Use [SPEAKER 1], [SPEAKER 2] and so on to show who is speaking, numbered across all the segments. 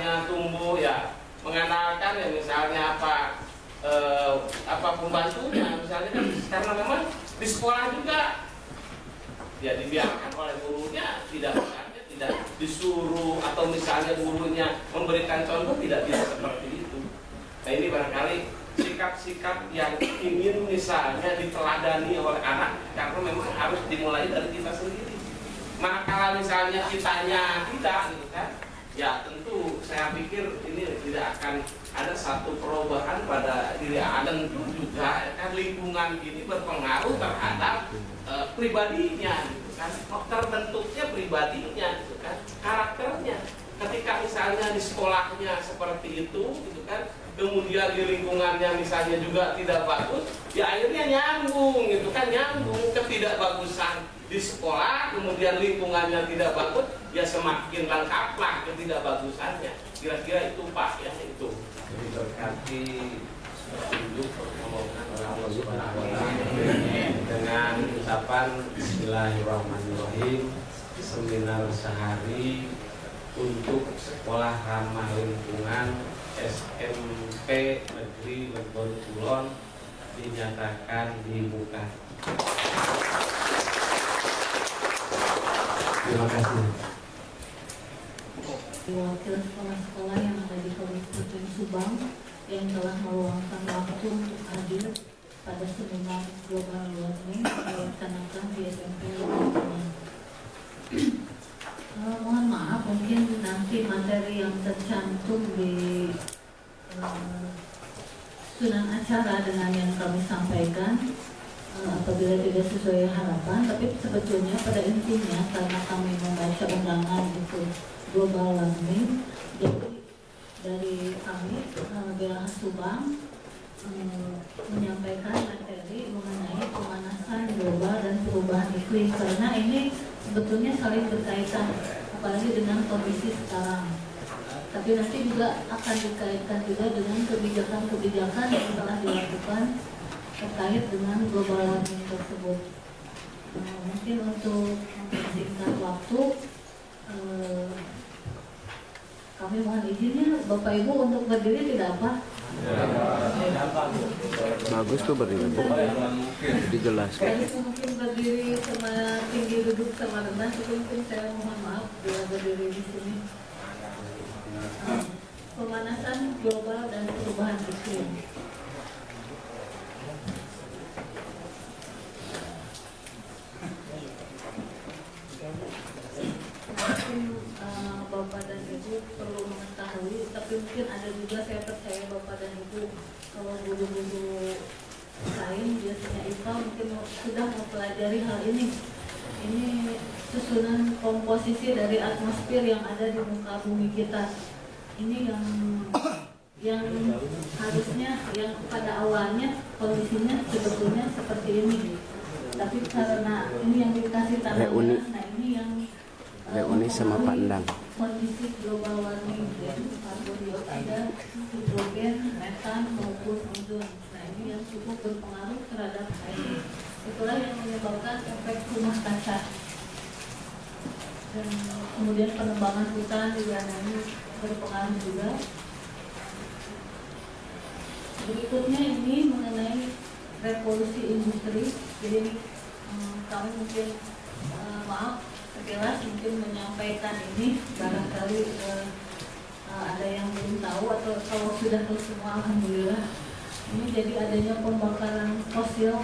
[SPEAKER 1] misalnya tumbuh ya mengenalkan ya misalnya apa pembantunya misalnya kan, karena memang di sekolah juga ya dibiarkan oleh gurunya, tidak disuruh atau misalnya gurunya memberikan contoh, tidak bisa seperti itu. Nah ini barangkali sikap-sikap yang ingin misalnya diteladani oleh anak, karena memang harus dimulai dari kita sendiri. Manakala misalnya kitanya tidak gitu kan, ya tentu saya pikir ini tidak akan ada satu perubahan pada diri Anda. Tentu juga kan lingkungan ini berpengaruh terhadap pribadinya gitu kan, terbentuknya pribadinya gitu kan, karakternya. Ketika misalnya di sekolahnya seperti itu gitu kan, kemudian di lingkungannya misalnya juga tidak bagus, ya akhirnya nyambung gitu kan, nyambung ketidakbagusan di sekolah, kemudian lingkungannya tidak bagus, ya semakin lengkaplah ketidakbagusannya. Kira-kira itu Pak ya, itu. Jadi berarti petunjuk pertolongan oleh Allah Subhanahu wa Ta'ala dengan ucapan Bismillahirrahmanirrahim, seminar sehari untuk sekolah ramah lingkungan SMP Negeri Legon Kulon dinyatakan dibuka. Terima kasih.
[SPEAKER 2] Wakil sekolah-sekolah yang ada di Kabupaten Subang yang telah meluangkan waktu untuk hadir pada seminar Global Learning dilaksanakan di SMP Legon Kulon. Mohon maaf, mungkin nanti materi yang tercantum di sunan acara dengan yang kami sampaikan apabila tidak sesuai harapan, tapi sebetulnya pada intinya karena kami membaca undangan itu Global Learning, jadi dari kami BLH Subang menyampaikan materi mengenai pemanasan global dan perubahan iklim, karena ini sebetulnya saling berkaitan, apalagi dengan kondisi sekarang. Tapi nanti juga akan dikaitkan juga dengan kebijakan-kebijakan yang telah dilakukan terkait dengan global warming tersebut. Mungkin untuk mempersingkat waktu, kami mohon izinnya Bapak Ibu untuk berdiri, tidak apa?
[SPEAKER 3] Bagus tuh berdiri, jadi jelas.
[SPEAKER 2] Jadi mungkin berdiri sama tinggi, duduk sama rendah, itu mungkin saya mohon maaf bila berdiri di sini. Pemanasan global dan perubahan iklim. Mungkin Bapak dan Ibu perlu mengetahui, tapi mungkin ada juga, saya percaya Bapak dan Ibu kalau guru-guru lain biasanya IPA mungkin sudah mempelajari hal ini. Ini susunan komposisi dari atmosfer yang ada di muka bumi kita. Ini yang harusnya yang pada awalnya kondisinya sebetulnya seperti ini. Tapi karena ini yang dikasih tanda merah, nah ini yang
[SPEAKER 3] Uni sama pandang.
[SPEAKER 2] Kondisi global warming, yaitu karbon dioksida, hidrogen, metan maupun ozon. Nah ini yang cukup berpengaruh terhadap air. Itulah yang menyebabkan efek rumah kaca. Dan kemudian penebangan hutan juga ini berpengaruh juga. Berikutnya ini mengenai revolusi industri. Jadi kami mungkin maaf sekilas mungkin menyampaikan ini, barangkali ada yang belum tahu atau kalau sudah tahu semua alhamdulillah. Ini jadi adanya pembakaran fosil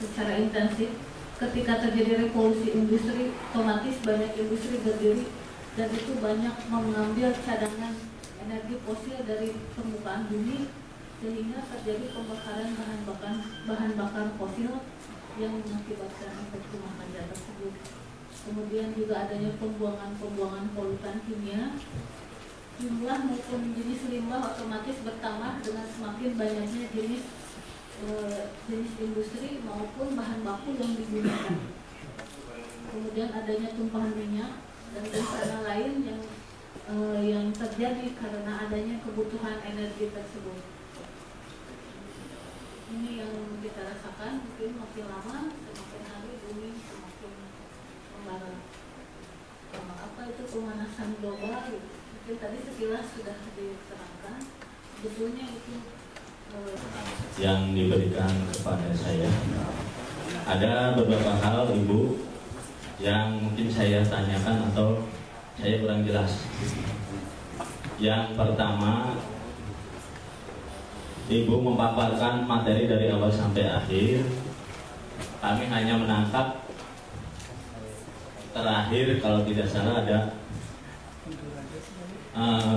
[SPEAKER 2] secara intensif. Ketika terjadi revolusi industri, otomatis banyak industri berdiri dan itu banyak mengambil cadangan energi fosil dari permukaan bumi, sehingga terjadi pembakaran bahan bakar fosil yang mengakibatkan efek rumah kaca tersebut. Kemudian juga adanya pembuangan polutan kimia. Jumlah maupun jenis limbah otomatis bertambah dengan semakin banyaknya jenis industri maupun bahan baku yang digunakan. Kemudian adanya tumpahan minyak dan bencana lain yang terjadi karena adanya kebutuhan energi tersebut. Ini yang kita rasakan, mungkin makin lama semakin hari bumi semakin membara. Apa itu pemanasan global? mungkin tadi sekilas sudah diterangkan, sebetulnya itu
[SPEAKER 4] yang diberikan kepada saya. Ada beberapa hal Ibu yang mungkin saya tanyakan atau saya kurang jelas. Yang pertama, Ibu memaparkan materi dari awal sampai akhir. Kami hanya menangkap terakhir kalau tidak salah ada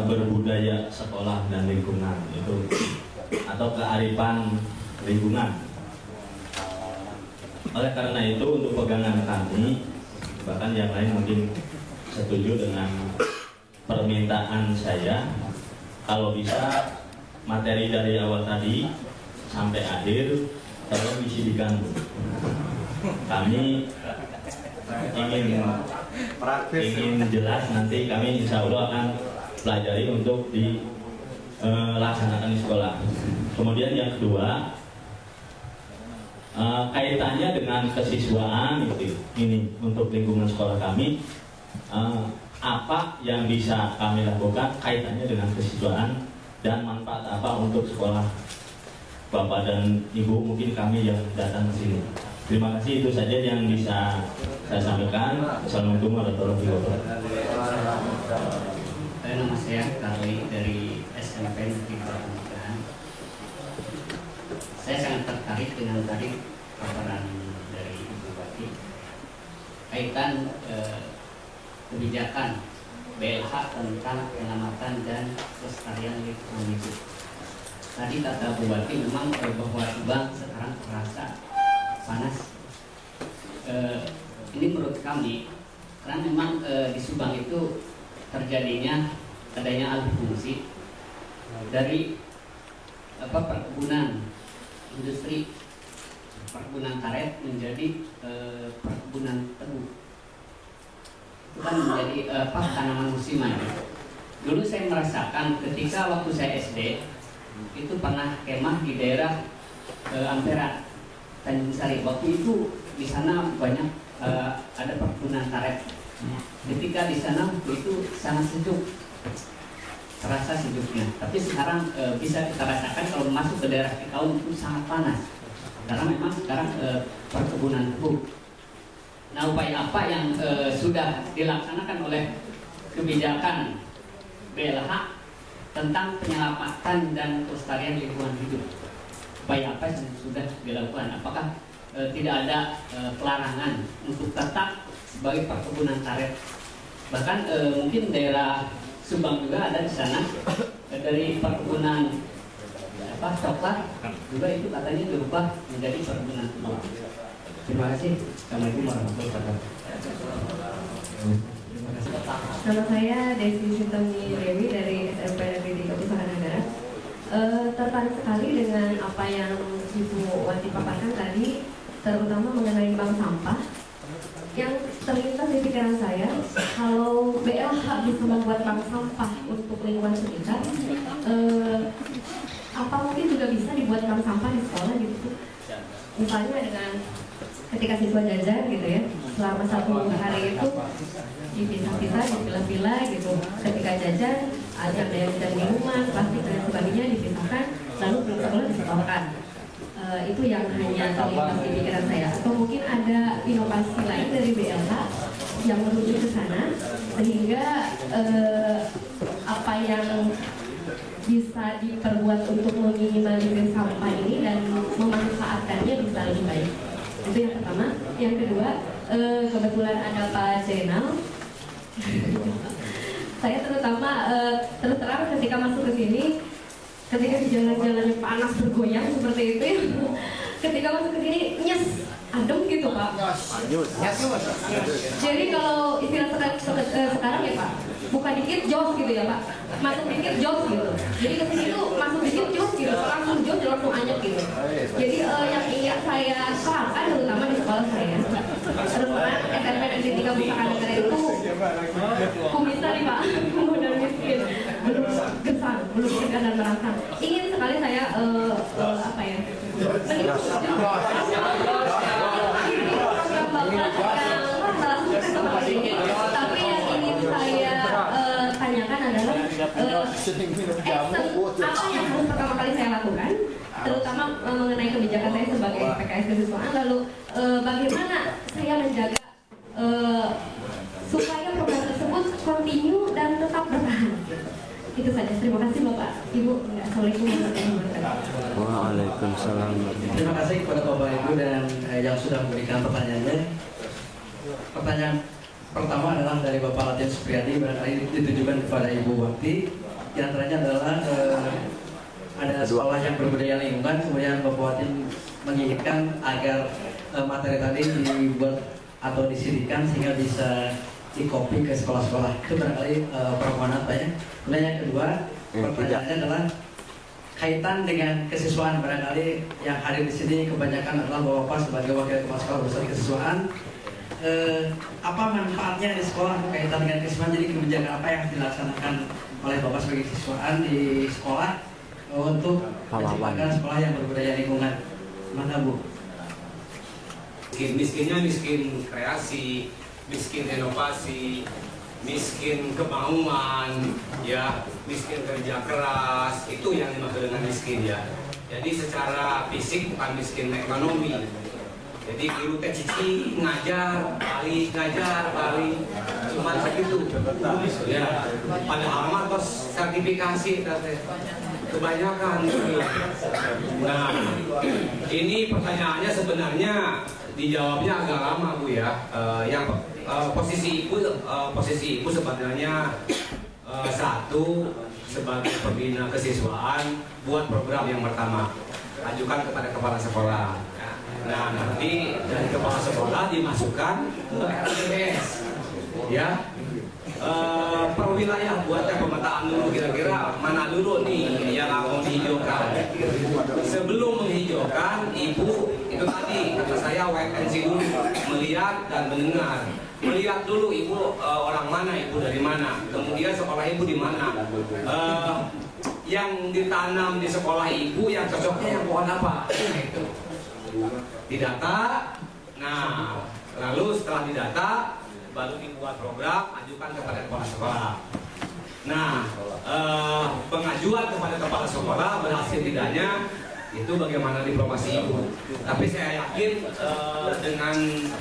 [SPEAKER 4] berbudaya sekolah dan lingkungan itu, atau kearifan lingkungan. Oleh karena itu untuk pegangan kami, bahkan yang lain mungkin setuju dengan permintaan saya, kalau bisa materi dari awal tadi sampai akhir tolong disediakan. Kami ingin jelas, nanti kami insya Allah akan pelajari untuk dilaksanakan di sekolah. Kemudian yang kedua, kaitannya dengan kesiswaan ini untuk lingkungan sekolah kami, apa yang bisa kami lakukan kaitannya dengan kesiswaan dan manfaat apa untuk sekolah Bapak dan Ibu, mungkin kami yang datang ke sini. Terima kasih, itu saja yang bisa saya sampaikan. Assalamualaikum warahmatullahi wabarakatuh.
[SPEAKER 5] Nama saya Karli dari SMP Negeri Pernikahan. Saya sangat tertarik dengan tadi paparan dari Ibu Bupati kaitan kebijakan BLH tentang penyelamatan dan kelestarian lingkungan hidup. Tadi kata Bu Bupati memang bahwa Subang sekarang terasa panas. Ini menurut kami karena memang di Subang itu terjadinya adanya alih fungsi dari perkebunan industri, perkebunan karet menjadi perkebunan tebu. Itu kan menjadi tanaman musiman. Dulu saya merasakan ketika waktu saya SD itu pernah kemah di daerah Ampera, Tanjung Sari. Waktu itu di sana banyak ada perkebunan karet. Ketika di sana itu sangat sejuk, terasa sejuknya. Tapi sekarang bisa kita rasakan kalau masuk ke daerah Cikaun itu sangat panas karena memang sekarang perkebunan tebu. Nah, upaya apa yang sudah dilaksanakan oleh kebijakan BLH tentang penyelamatan dan kelestarian lingkungan hidup? Upaya apa yang sudah dilakukan? Apakah tidak ada pelarangan untuk tetap sebagai perkebunan karet? Bahkan mungkin daerah Subang juga ada di sana dari perkebunan coklat juga itu katanya dirubah menjadi perkebunan tebu. Terima kasih. Assalamualaikum warahmatullahi wabarakatuh.
[SPEAKER 6] Nama saya Desi Sintoni Dewi dari SMP Negeri 3 Pusaka Negara. Tertarik sekali dengan apa yang Ibu Wati paparkan tadi, terutama mengenai bank sampah. Yang terlintas di pikiran saya, kalau BLH bisa membuat bank sampah untuk lingkungan sekitar, apa mungkin juga bisa dibuat bank sampah di sekolah gitu? Misalnya dengan ketika siswa jajan gitu ya, selama 1 hari itu dipisah-pisah, dipilah-pilah gitu. Ketika jajan, ada yang dari minuman, plastik dan sebagainya dipisahkan, lalu belum sekolah disetorkan. Itu yang hanya terlintas di pikiran saya. Atau mungkin ada inovasi lain dari BLH yang menuju ke sana, sehingga apa yang bisa diperbuat untuk meminimalisir sampah ini dan memanfaatkannya bisa lebih baik. Itu yang pertama. Yang kedua, kebetulan ada Pak Jenal. Saya terutama terus terang ketika masuk ke sini, ketika di jalan-jalan yang panas bergoyang seperti itu, ketika masuk ke sini nyes, adem gitu Pak. Jadi kalau istilah sekarang ya Pak, buka dikit jos gitu ya Pak, masuk dikit jos gitu. Jadi ke sini tuh masuk dikit jos gitu, langsung jos langsung anyep gitu. Jadi yang ingin saya terangkan terutama di sekolah saya, terutama SMP Negeri 3 Pusaka Negara itu kumisa nih Pak, dan miskin, belum gesang, belum segan dan merangsang. Ingin sekali saya apa ya, tapi yang ingin saya tanyakan adalah apa yang harus pertama kali saya lakukan, terutama mengenai kebijakan saya sebagai PKS Kesiswaan, lalu bagaimana saya menjaga supaya program tersebut continue dan tetap bertahan. Itu saja. Terima kasih Bapak Ibu. Assalamualaikum warahmatullahi wabarakatuh.
[SPEAKER 3] Waalaikumsalam.
[SPEAKER 7] Terima kasih kepada Bapak Ibu dan yang sudah memberikan pertanyaannya. Pertanyaan pertama adalah dari Bapak Latin Supriyadi, barangkali ditujukan kepada Ibu Wakti. Di antaranya adalah ada sekolah yang berbudaya lingkungan, kemudian Bapak Wakti menginginkan agar materi tadi dibuat atau disediakan sehingga bisa dikopi ke sekolah-sekolah. Itu barangkali permohonan Pak ya. Kemudian yang kedua, pertanyaannya adalah kaitan dengan kesiswaan. Barangkali yang hadir di sini kebanyakan adalah Bapak sebagai wakil kepala sekolah besar kesiswaan. Apa manfaatnya di sekolah kaitan dengan kesiswaan? Jadi kebijakan apa yang dilaksanakan oleh Bapak sebagai kesiswaan di sekolah untuk menciptakan sekolah yang berbudaya lingkungan? Mana Bu?
[SPEAKER 1] Miskinnya miskin kreasi, miskin inovasi, miskin kemauan, ya, miskin kerja keras, itu yang dimaksud dengan miskin ya. Jadi secara fisik bukan miskin ekonomi. Jadi guru teh cici ngajar, balik, cuma segitu. Ya, padahal mah bos sertifikasi teh kebanyakan. Nah, ini pertanyaannya sebenarnya dijawabnya agak lama Bu ya. Posisi ibu sebenarnya satu sebagai pembina kesiswaan buat program yang pertama, ajukan kepada kepala sekolah. Nah, nanti dari kepala sekolah dimasukkan ke RTBS ya, per wilayah buat pemetaan dulu kira-kira mana dulu nih yang mau dihijaukan. Sebelum menghijaukan, ibu itu tadi kata saya wait and see dulu, melihat dan mendengar. Melihat dulu ibu orang mana, ibu dari mana, kemudian sekolah ibu di mana, yang ditanam di sekolah ibu yang cocoknya yang pohon apa, itu didata. Nah, lalu setelah didata baru dibuat program, ajukan kepada kepala sekolah. Nah, pengajuan kepada kepala sekolah berhasil tidaknya itu bagaimana diplomasi ibu. Tapi saya yakin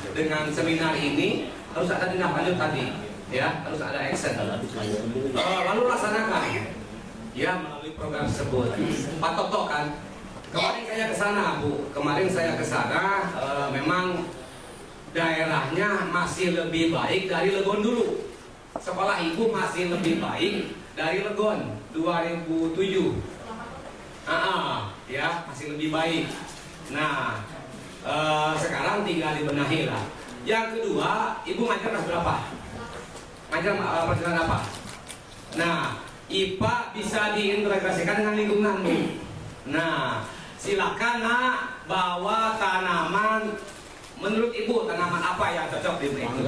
[SPEAKER 1] dengan seminar ini harus ada tindak lanjut tadi, ya, harus ada action. Lalu laksanakan, ya, melalui program tersebut. Pak Toto kan, kemarin saya ke sana Bu, memang daerahnya masih lebih baik dari Legon dulu. Sekolah ibu masih lebih baik dari Legon 2007. Ya, masih lebih baik. Nah, sekarang tinggal dibenahi lah. Yang kedua, ibu ngajar kelas berapa? Ngajar pelajaran apa? Nah, IPA bisa diintegrasikan dengan lingkungan Bu. Nah, silakan nak bawa tanaman. Menurut ibu tanaman apa yang cocok di ibu?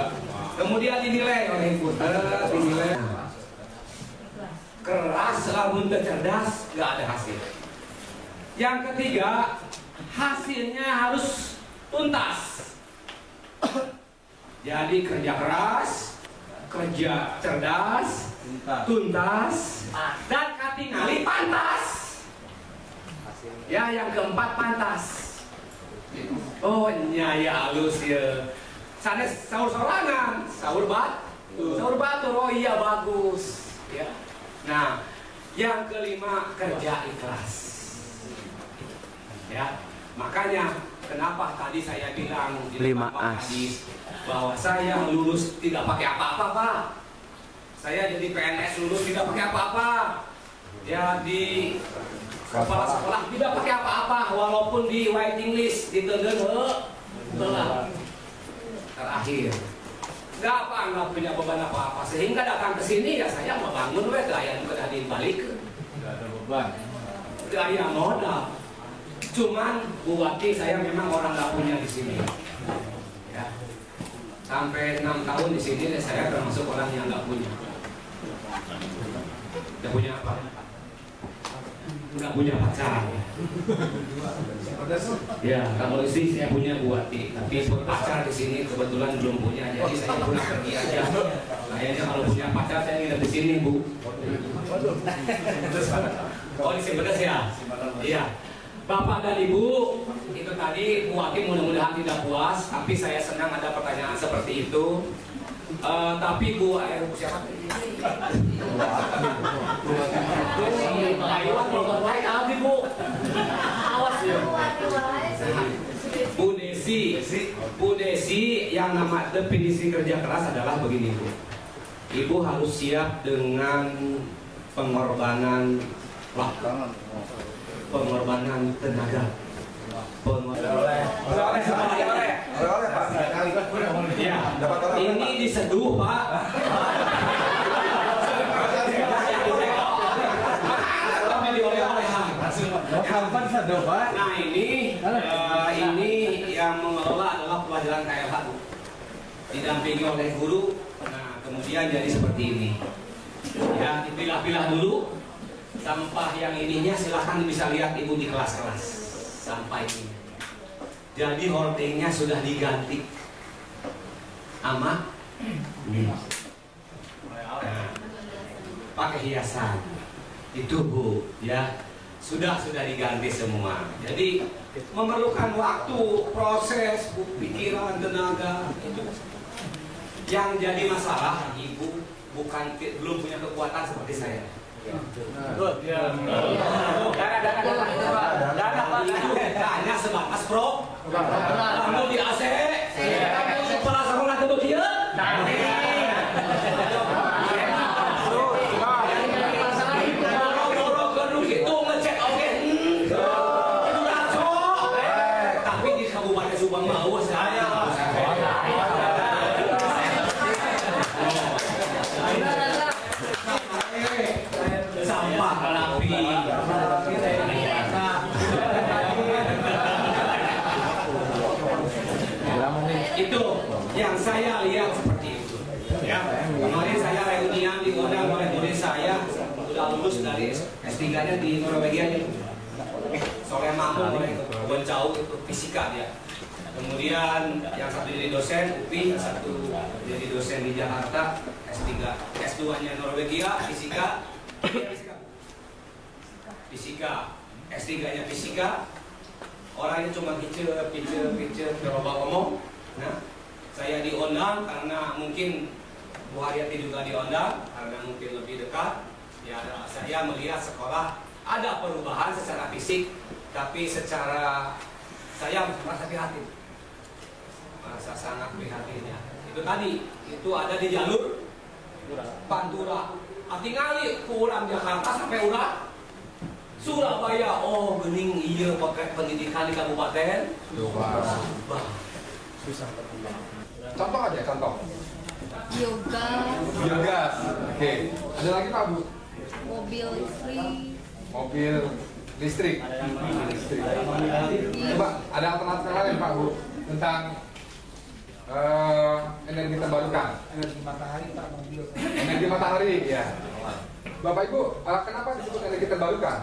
[SPEAKER 1] Kemudian dinilai oleh ibu. Dinilai keras, lamun cerdas, nggak ada hasil. Yang ketiga, hasilnya harus tuntas. Jadi kerja keras, kerja cerdas, tuntas, dan katingali pantas. Ya, yang keempat pantas. Oh, nyai halus ya. Sana sahur sorangan, sahur batu. Oh iya bagus. Ya. Nah, yang kelima kerja ikhlas. Ya, makanya kenapa tadi saya bilang di 5 hadis bahwa saya lulus tidak pakai apa-apa Pak. Saya jadi PNS lulus tidak pakai apa-apa. Ya, di kepala sekolah tidak pakai apa-apa, walaupun di waiting list ditengen terakhir nggak punya beban apa-apa, sehingga datang ke sini ya saya membangun gaya udah dibalik, nggak ada beban, gaya modal. Cuman buati saya memang orang nggak punya di sini ya. Sampai 6 tahun di sini saya termasuk orang yang nggak punya. Nggak punya apa? Nggak punya pacar. Ya, kalau istri saya punya buati, tapi pacar di sini kebetulan belum punya, jadi saya pulang pergi aja. Kayaknya kalau punya pacar saya nginep di sini Bu.
[SPEAKER 8] Oh di Simpedes ya? Iya. Bapak dan Ibu, itu tadi Bu Hakim mudah-mudahan tidak puas, tapi saya senang ada pertanyaan seperti itu. Tapi Bu, siapa? Bu Desi, yang nama definisi kerja keras adalah begini Bu. Ibu harus siap dengan pengorbanan waktu, pengorbanan tenaga, ini diseduh Pak. Nah ini yang mengelola adalah pelajaran KLH didampingi oleh guru. Nah kemudian jadi seperti ini ya, dipilah-pilah dulu sampah yang ininya, silahkan bisa lihat Ibu di kelas-kelas sampah ini. Jadi hoardingnya sudah diganti sama pakai hiasan itu Bu ya, sudah diganti semua. Jadi memerlukan waktu, proses, pikiran, tenaga. Itu yang jadi masalah Ibu belum punya kekuatan seperti saya. Hanya sebatas pro, kamu di AC, kepala sekolah itu dia. Kalau gitu ngecek oke, itu langsung. Tapi di Kabupaten Subang mau saya. Sampah rapi. Itu yang saya lihat seperti itu. Ya, kemarin saya reunian diundang oleh murid saya, sudah lulus dari S3-nya di Norwegia itu. Soalnya mampu buat jauh itu fisika dia. Kemudian yang satu jadi dosen UPI, satu jadi dosen di Jakarta, S2-nya Norwegia, fisika, S3-nya fisika. Orangnya cuma pice, coba ngomong. Nah, saya diundang karena mungkin Bu Haryati juga diundang karena mungkin lebih dekat. Ya, saya melihat sekolah ada perubahan secara fisik, tapi secara saya merasa prihatin, merasa sangat prihatin ya. Itu tadi, itu ada di jalur Pantura, tinggali kurang Jakarta sampai urang Surabaya. Oh gening iya pakai pendidikan di kabupaten Subang.
[SPEAKER 9] Contoh aja, contoh.
[SPEAKER 2] Biogas.
[SPEAKER 9] Oke. Ada lagi Pak Bu?
[SPEAKER 2] Mobil listrik.
[SPEAKER 9] Mobil listrik. Coba ada alternatif lain Pak Bu tentang energi terbarukan.
[SPEAKER 10] Energi matahari Pak, mobil.
[SPEAKER 9] Energi matahari ya. Bapak Ibu, kenapa disebut energi terbarukan?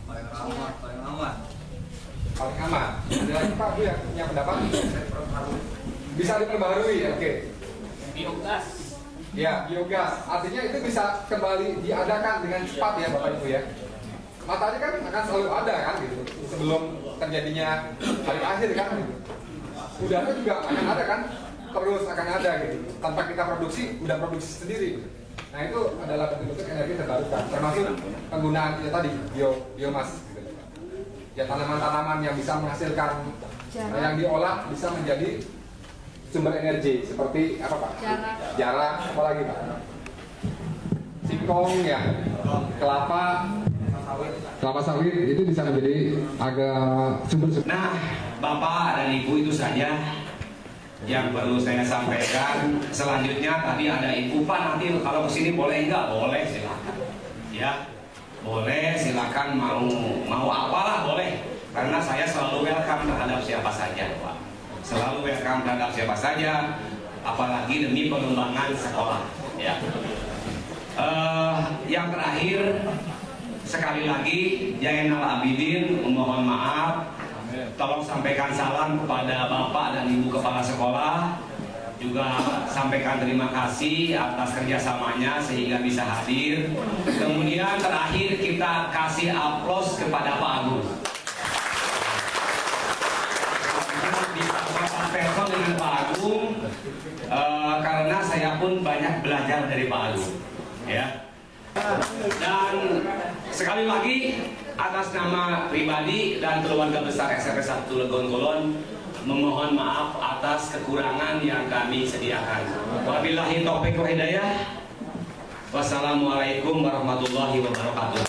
[SPEAKER 10] Paling aman.
[SPEAKER 9] Paling aman. Ada lagi Pak Bu yang punya pendapat? Bisa diperbaharui, oke.
[SPEAKER 5] Biogas.
[SPEAKER 9] Ya, biogas. Artinya itu bisa kembali diadakan dengan cepat ya Bapak Ibu ya. Matahari kan akan selalu ada kan gitu. Sebelum terjadinya hari akhir kan gitu. Udara juga akan ada kan, terus akan ada gitu. Tanpa kita produksi, udah produksi sendiri. Nah itu adalah bentuk-bentuk energi terbarukan, termasuk penggunaan ya tadi biomas. Gitu. Ya tanaman-tanaman yang bisa menghasilkan, yang diolah bisa menjadi sumber energi seperti apa Pak? Jarak, apa lagi Pak? Singkong ya, kelapa sawit itu bisa menjadi agak sumber.
[SPEAKER 8] Nah, Bapak dan Ibu itu saja yang perlu saya sampaikan. Selanjutnya tadi ada Ibu Pak, nanti kalau kesini boleh enggak? Boleh, silakan. Ya, boleh, silakan mau apalah boleh. Karena saya selalu welcome terhadap siapa saja, Pak. Selalu welcome terhadap siapa saja, apalagi demi pengembangan sekolah. Ya. Yang terakhir, sekali lagi, Zainal Abidin mohon maaf. Tolong sampaikan salam kepada Bapak dan Ibu Kepala Sekolah juga sampaikan terima kasih atas kerjasamanya sehingga bisa hadir. Kemudian terakhir kita kasih aplaus kepada Pak Agus. Bisa dapat person dengan Pak Agung karena saya pun banyak belajar dari Pak Agung, ya. Dan sekali lagi atas nama pribadi dan keluarga besar SMP 1 Legon Kulon memohon maaf atas kekurangan yang kami sediakan. Wabillahi taufiq wal hidayah. Wassalamualaikum warahmatullahi wabarakatuh.